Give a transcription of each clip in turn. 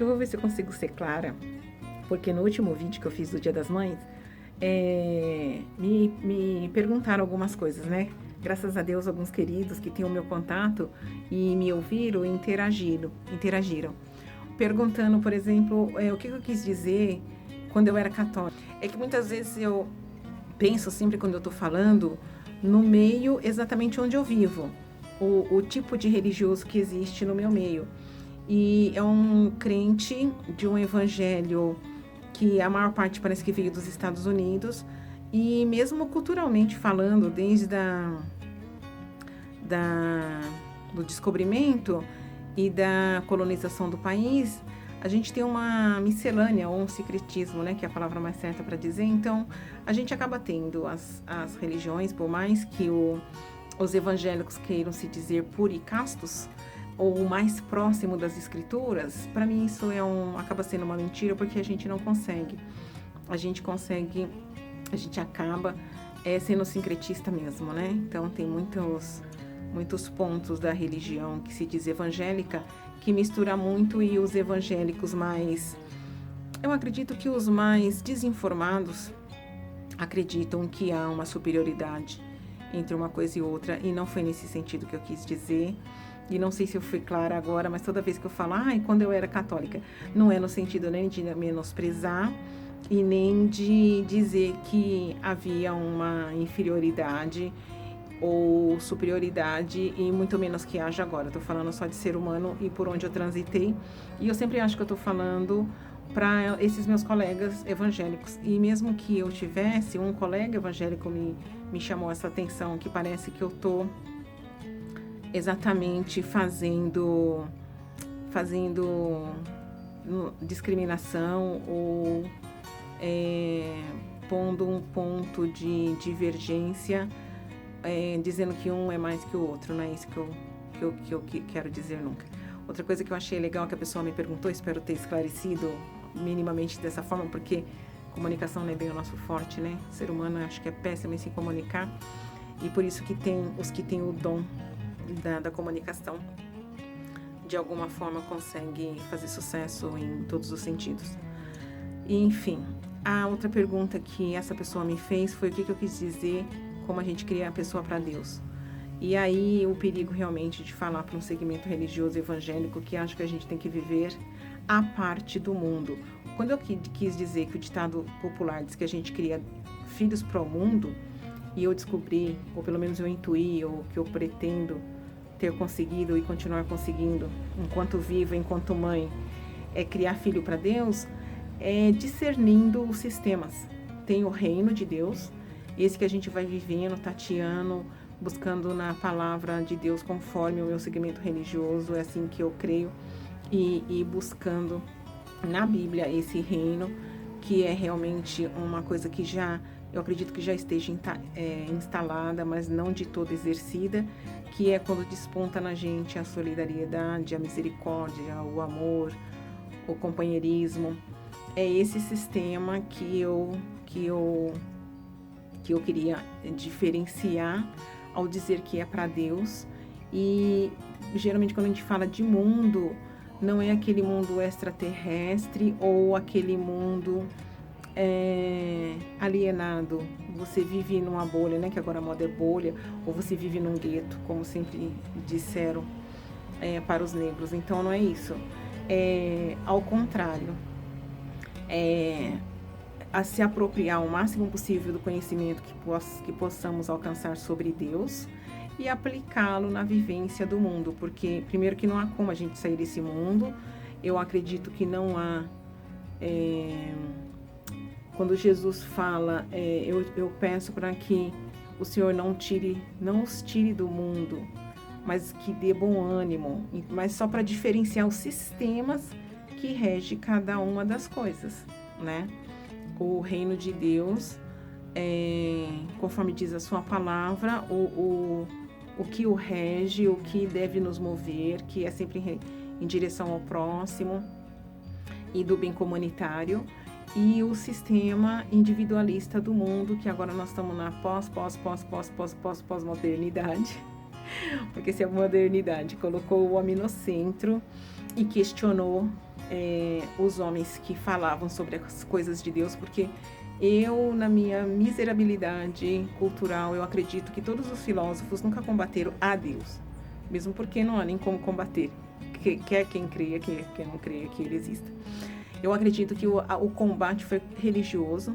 Eu vou ver se eu consigo ser clara, porque no último vídeo que eu fiz do Dia das Mães, me perguntaram algumas coisas, né? Graças a Deus, alguns queridos que têm o meu contato e me ouviram e interagiram. Perguntando, por exemplo, o que eu quis dizer quando eu era católica. É que muitas vezes eu penso sempre quando eu estou falando no meio exatamente onde eu vivo, o tipo de religioso que existe no meu meio. E é um crente de um evangelho que a maior parte parece que veio dos Estados Unidos, e mesmo culturalmente falando, desde do descobrimento e da colonização do país, a gente tem uma miscelânea, ou um sincretismo, né, que é a palavra mais certa para dizer. Então, a gente acaba tendo as religiões, por mais que os evangélicos queiram se dizer puros, ou o mais próximo das escrituras. Para mim isso acaba sendo uma mentira, porque a gente não consegue. A gente acaba sendo sincretista mesmo, né? Então tem muitos pontos da religião que se diz evangélica que mistura muito, e os evangélicos eu acredito que os mais desinformados acreditam que há uma superioridade entre uma coisa e outra, e não foi nesse sentido que eu quis dizer. E não sei se eu fui clara agora, mas toda vez que eu falo, quando eu era católica, não é no sentido nem de menosprezar e nem de dizer que havia uma inferioridade ou superioridade, e muito menos que haja agora. Estou falando só de ser humano e por onde eu transitei. E eu sempre acho que eu estou falando para esses meus colegas evangélicos. E mesmo que eu tivesse, um colega evangélico me chamou essa atenção, que parece que eu estou exatamente fazendo discriminação, ou pondo um ponto de divergência, dizendo que um é mais que o outro. Não é isso que eu quero dizer nunca. Outra coisa que eu achei legal que a pessoa me perguntou, espero ter esclarecido minimamente dessa forma, porque comunicação não é bem o nosso forte, né? O ser humano acho que é péssimo em se comunicar, e por isso que tem os que têm o dom da comunicação, de alguma forma consegue fazer sucesso em todos os sentidos. E, enfim, a outra pergunta que essa pessoa me fez foi o que eu quis dizer como a gente cria a pessoa para Deus. E aí o perigo realmente de falar para um segmento religioso evangélico que acha que a gente tem que viver à parte do mundo. Quando eu quis dizer que o ditado popular diz que a gente cria filhos para o mundo, e eu descobri, ou pelo menos eu intuí, ou que eu pretendo ter conseguido e continuar conseguindo, enquanto viva, enquanto mãe, é criar filho para Deus, discernindo os sistemas. Tem o reino de Deus, esse que a gente vai vivendo, tateando, buscando na palavra de Deus conforme o meu segmento religioso, é assim que eu creio, e buscando na Bíblia esse reino, que é realmente uma coisa que eu acredito que já esteja instalada, mas não de toda exercida, que é quando desponta na gente a solidariedade, a misericórdia, o amor, o companheirismo. É esse sistema que eu queria diferenciar ao dizer que é para Deus. E geralmente quando a gente fala de mundo, não é aquele mundo extraterrestre ou aquele mundo alienado. Você vive numa bolha, né? Que agora a moda é bolha, ou você vive num gueto, como sempre disseram para os negros. Então não é isso. Ao contrário, a se apropriar o máximo possível do conhecimento que possamos alcançar sobre Deus e aplicá-lo na vivência do mundo, porque primeiro que não há como a gente sair desse mundo. Eu acredito que não há. Quando Jesus fala, eu peço para que o Senhor não os tire do mundo, mas que dê bom ânimo, mas só para diferenciar os sistemas que rege cada uma das coisas, né? O reino de Deus, conforme diz a sua palavra, o que o rege, o que deve nos mover, que é sempre em direção ao próximo e do bem comunitário, e o sistema individualista do mundo, que agora nós estamos na pós-modernidade, porque se a modernidade colocou o homem no centro e questionou os homens que falavam sobre as coisas de Deus, porque eu, na minha miserabilidade cultural, eu acredito que todos os filósofos nunca combateram a Deus, mesmo porque não há nem como combater, quer quem creia, quer quem não creia que ele exista. Eu acredito que o combate foi religioso,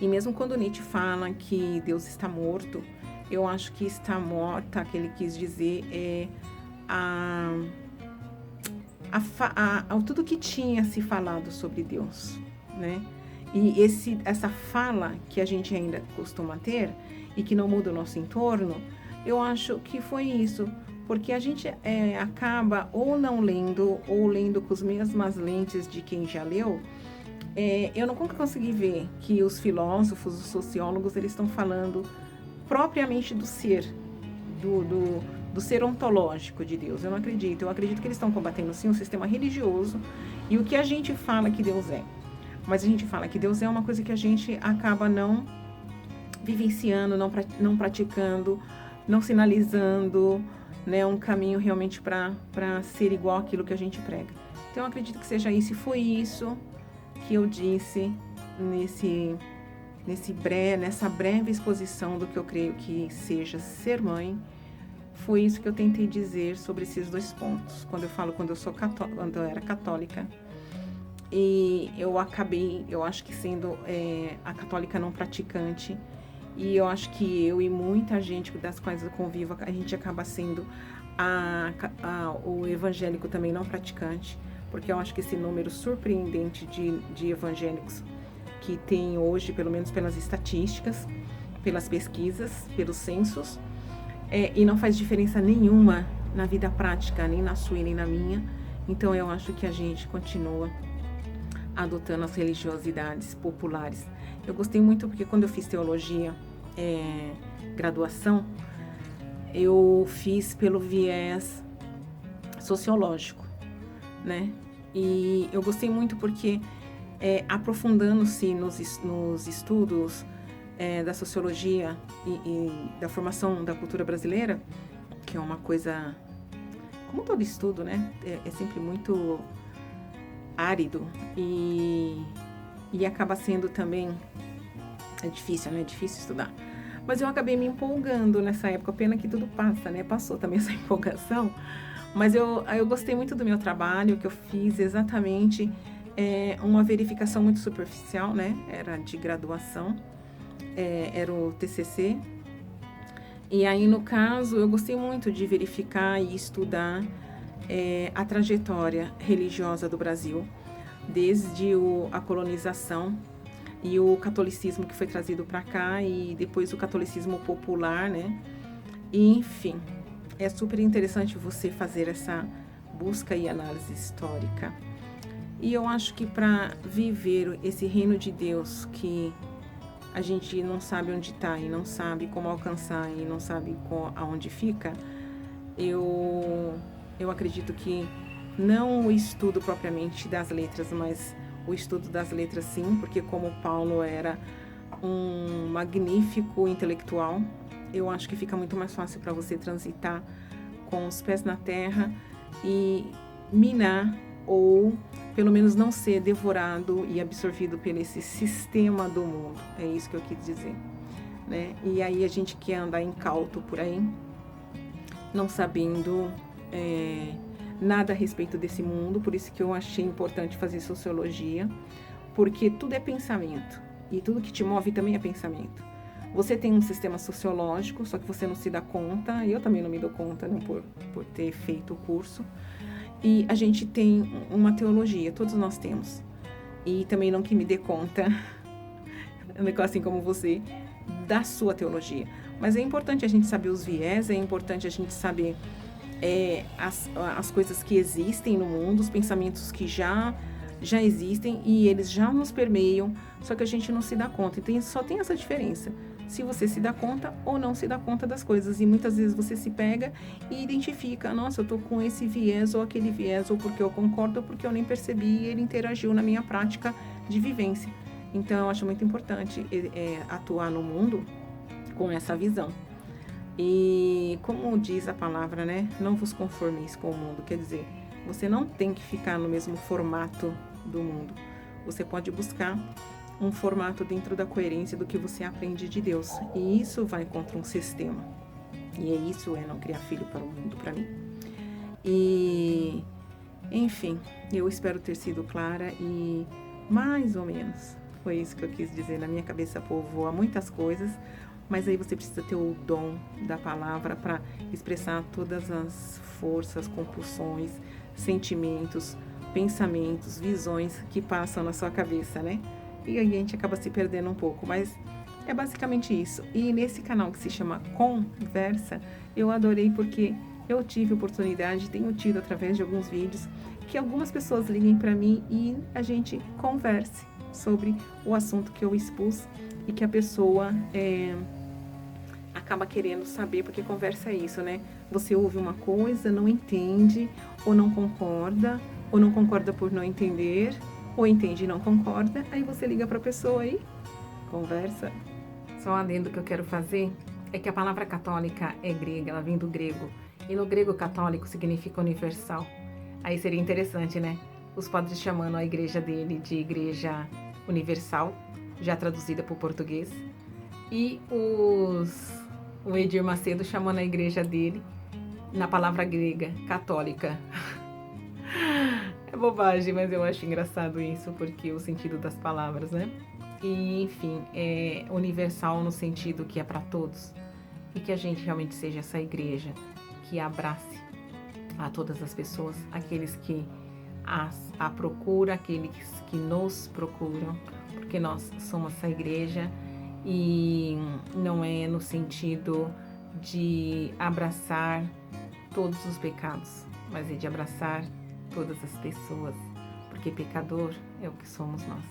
e mesmo quando Nietzsche fala que Deus está morto, eu acho que está morta, que ele quis dizer tudo que tinha se falado sobre Deus, né? E essa fala que a gente ainda costuma ter e que não muda o nosso entorno, eu acho que foi isso, porque a gente acaba ou não lendo, ou lendo com as mesmas lentes de quem já leu. Eu nunca consegui ver que os filósofos, os sociólogos, eles estão falando propriamente do ser, do ser ontológico de Deus. Eu não acredito. Eu acredito que eles estão combatendo, sim, o sistema religioso e o que a gente fala que Deus é. Mas a gente fala que Deus é uma coisa que a gente acaba não vivenciando, não praticando, não sinalizando, né, um caminho realmente para ser igual àquilo que a gente prega. Então, eu acredito que seja isso. E foi isso que eu disse nessa breve exposição do que eu creio que seja ser mãe. Foi isso que eu tentei dizer sobre esses dois pontos. Quando eu era católica, e eu acho que sendo a católica não praticante, e eu acho que eu e muita gente das quais eu convivo, a gente acaba sendo o evangélico também não praticante, porque eu acho que esse número surpreendente de evangélicos que tem hoje, pelo menos pelas estatísticas, pelas pesquisas, pelos censos, e não faz diferença nenhuma na vida prática, nem na sua e nem na minha. Então eu acho que a gente continua adotando as religiosidades populares. Eu gostei muito porque quando eu fiz teologia, graduação, eu fiz pelo viés sociológico, né? E eu gostei muito porque aprofundando-se nos estudos da sociologia e da formação da cultura brasileira, que é uma coisa, como todo estudo, né? É sempre muito árido e acaba sendo também difícil, né? É difícil estudar. Mas eu acabei me empolgando nessa época, pena que tudo passa, né? Passou também essa empolgação, mas eu gostei muito do meu trabalho, que eu fiz exatamente uma verificação muito superficial, né? Era de graduação, era o TCC. E aí, no caso, eu gostei muito de verificar e estudar a trajetória religiosa do Brasil, desde a colonização e o catolicismo que foi trazido para cá, e depois o catolicismo popular, né? E, enfim, é super interessante você fazer essa busca e análise histórica. E eu acho que para viver esse reino de Deus que a gente não sabe onde está e não sabe como alcançar e não sabe aonde fica, eu acredito que não o estudo propriamente das letras, mas o estudo das letras sim, porque como Paulo era um magnífico intelectual, eu acho que fica muito mais fácil para você transitar com os pés na terra e minar, ou pelo menos não ser devorado e absorvido por esse sistema do mundo. É isso que eu quis dizer, né? E aí a gente quer andar incauto por aí, não sabendo nada a respeito desse mundo. Por isso que eu achei importante fazer sociologia, porque tudo é pensamento, e tudo que te move também é pensamento. Você tem um sistema sociológico, só que você não se dá conta, e eu também não me dou conta, né, por ter feito o curso. E a gente tem uma teologia, todos nós temos. E também não que me dê conta, assim como você, da sua teologia. Mas é importante a gente saber os viés, é importante a gente saber as coisas que existem no mundo, os pensamentos que já existem e eles já nos permeiam, só que a gente não se dá conta. Então só tem essa diferença, se você se dá conta ou não se dá conta das coisas. E muitas vezes você se pega e identifica, nossa, eu tô com esse viés ou aquele viés, ou porque eu concordo ou porque eu nem percebi e ele interagiu na minha prática de vivência. Então eu acho muito importante atuar no mundo com essa visão. E como diz a palavra, né? Não vos conformeis com o mundo. Quer dizer, Você não tem que ficar no mesmo formato do mundo. Você pode buscar um formato dentro da coerência do que você aprende de Deus. E isso vai contra um sistema. E isso é não criar filho para o mundo, para mim. E, enfim, eu espero ter sido clara e mais ou menos foi isso que eu quis dizer. Na minha cabeça povoa muitas coisas, mas aí você precisa ter o dom da palavra para expressar todas as forças, compulsões, sentimentos, pensamentos, visões que passam na sua cabeça, né? E aí a gente acaba se perdendo um pouco, mas é basicamente isso. E nesse canal que se chama Conversa, eu adorei porque eu tive oportunidade, tenho tido através de alguns vídeos, que algumas pessoas liguem para mim e a gente converse sobre o assunto que eu expus e que a pessoa acaba querendo saber, porque conversa é isso, né? Você ouve uma coisa, não entende, ou não concorda por não entender, ou entende e não concorda, aí você liga para a pessoa e conversa. Só um adendo que eu quero fazer é que a palavra católica é grega, ela vem do grego, e no grego católico significa universal. Aí seria interessante, né? Os padres chamando a igreja dele de igreja universal, já traduzida para o português, e o Edir Macedo chamando a igreja dele, na palavra grega, católica. É bobagem, mas eu acho engraçado isso, porque o sentido das palavras, né? E, enfim, é universal no sentido que é para todos. E que a gente realmente seja essa igreja que abrace a todas as pessoas, aqueles que a procuram, aqueles que nos procuram, porque nós somos essa igreja e não é no sentido de abraçar todos os pecados, mas é de abraçar todas as pessoas, porque pecador é o que somos nós.